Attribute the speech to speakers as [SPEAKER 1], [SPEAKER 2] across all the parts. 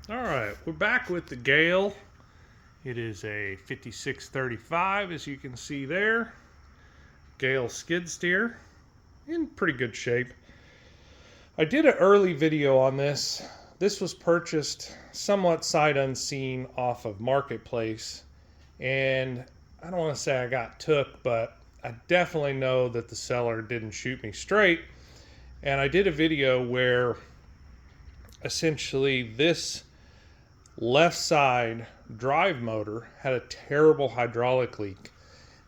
[SPEAKER 1] All right, we're back with the Gehl. It is a 5635, as you can see there. Gehl skid steer, in pretty good shape. I did an early video on this. This was purchased somewhat sight unseen off of Marketplace, and I don't want to say I got took, but I definitely know that the seller didn't shoot me straight. And I did a video where essentially this left side drive motor had a terrible hydraulic leak.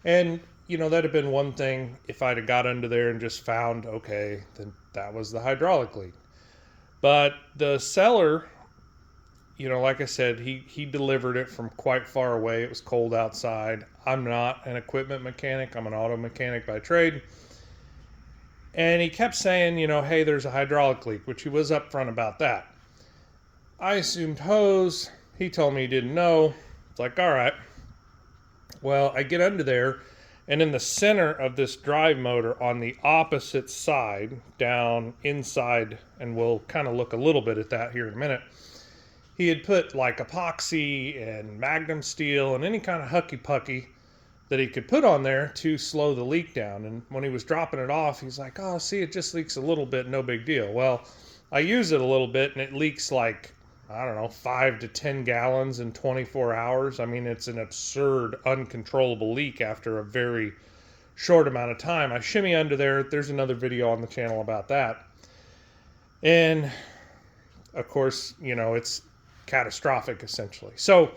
[SPEAKER 1] And, that'd have been one thing if I'd have got under there and just found, okay, then that was the hydraulic leak. But the seller, like I said, he delivered it from quite far away. It was cold outside. I'm not an equipment mechanic, I'm an auto mechanic by trade. And he kept saying, hey, there's a hydraulic leak, which he was upfront about that. I assumed hose. He told me he didn't know. It's like, all right. Well, I get under there, and in the center of this drive motor on the opposite side, down inside, and we'll kind of look a little bit at that here in a minute, he had put like epoxy and magnum steel and any kind of hucky-pucky that he could put on there to slow the leak down. And when he was dropping it off, he's like, oh, see, it just leaks a little bit, no big deal. Well, I use it a little bit, and it leaks like, I don't know, 5 to 10 gallons in 24 hours. I mean, it's an absurd, uncontrollable leak after a very short amount of time. I shimmy under there. There's another video on the channel about that. And, of course, it's catastrophic, essentially. So,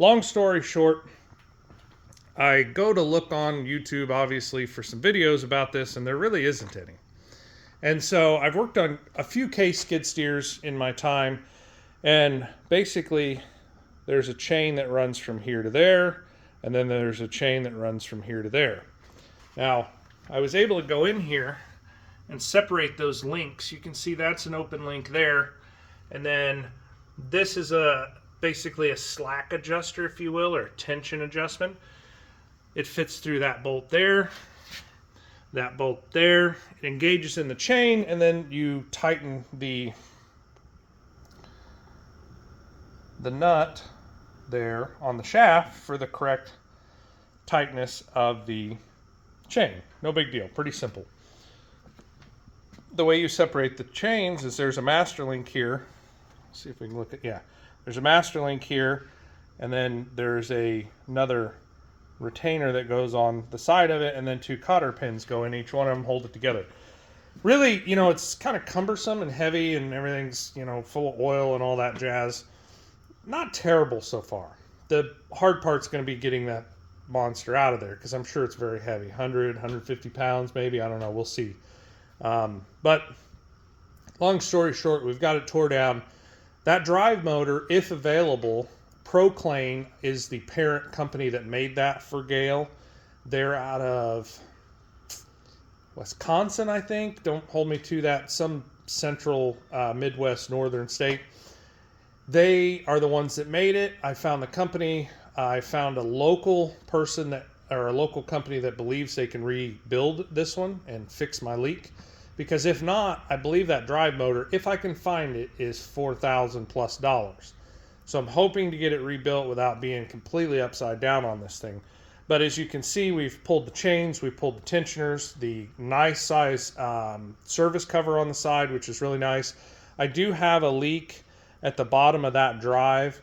[SPEAKER 1] long story short, I go to look on YouTube, obviously, for some videos about this, and there really isn't any. And so I've worked on a few case skid steers in my time. And basically, there's a chain that runs from here to there, and then there's a chain that runs from here to there. Now, I was able to go in here and separate those links. You can see that's an open link there. And then this is basically a slack adjuster, if you will, or a tension adjustment. It fits through that bolt there, that bolt there. It engages in the chain, and then you tighten the nut there on the shaft for the correct tightness of the chain. No big deal, pretty simple. The way you separate the chains is there's a master link here. Let's see if we can look at, there's a master link here, and then there's another retainer that goes on the side of it, and then 2 cotter pins go in each one of them, hold it together. Really, it's kind of cumbersome and heavy, and everything's, full of oil and all that jazz. Not terrible so far. The hard part's going to be getting that monster out of there, because I'm sure it's very heavy. 100, 150 pounds maybe. I don't know. We'll see. But long story short, we've got it tore down. That drive motor, if available, Proclane is the parent company that made that for Gehl. They're out of Wisconsin, I think. Don't hold me to that. Some central Midwest northern state. They are the ones that made it. I found the company. I found a local person or a local company that believes they can rebuild this one and fix my leak. Because if not, I believe that drive motor, if I can find it, is $4,000 plus. So I'm hoping to get it rebuilt without being completely upside down on this thing. But as you can see, we've pulled the chains, we've pulled the tensioners, the nice size service cover on the side, which is really nice. I do have a leak at the bottom of that drive.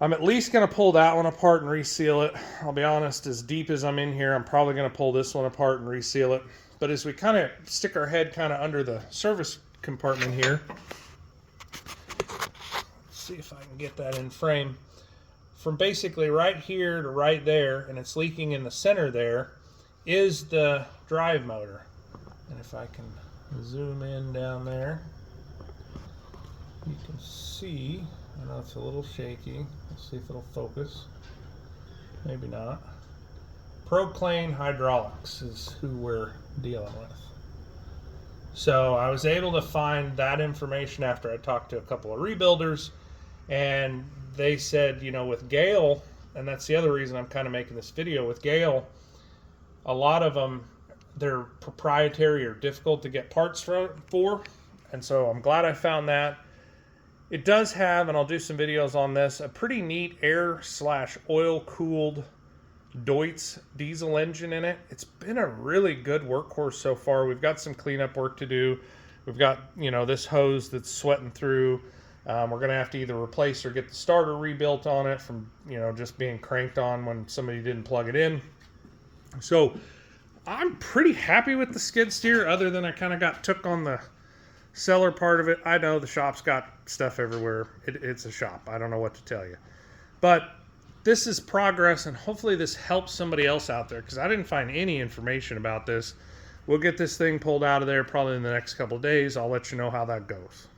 [SPEAKER 1] I'm at least going to pull that one apart and reseal it. I'll be honest, as deep as I'm in here, I'm probably going to pull this one apart and reseal it. But as we kind of stick our head kind of under the service compartment here, let's see if I can get that in frame. From basically right here to right there, and it's leaking in the center there, is the drive motor. And if I can zoom in down there, you can see, I know it's a little shaky. Let's see if it'll focus. Maybe not. Proclane Hydraulics is who we're dealing with. So I was able to find that information after I talked to a couple of rebuilders, and they said, with Gehl, and that's the other reason I'm kind of making this video, with Gehl, a lot of them, they're proprietary or difficult to get parts for, and so I'm glad I found that. It does have, and I'll do some videos on this, a pretty neat air/oil cooled Deutz diesel engine in it. It's been a really good workhorse so far. We've got some cleanup work to do. We've got, you know, this hose that's sweating through. We're going to have to either replace or get the starter rebuilt on it from, you know, just being cranked on when somebody didn't plug it in. So I'm pretty happy with the skid steer, other than I kind of got took on the seller part of it. I know the shop's got stuff everywhere. It's a shop. I don't know what to tell you. But this is progress, and hopefully this helps somebody else out there, because I didn't find any information about this. We'll get this thing pulled out of there probably in the next couple of days. I'll let you know how that goes.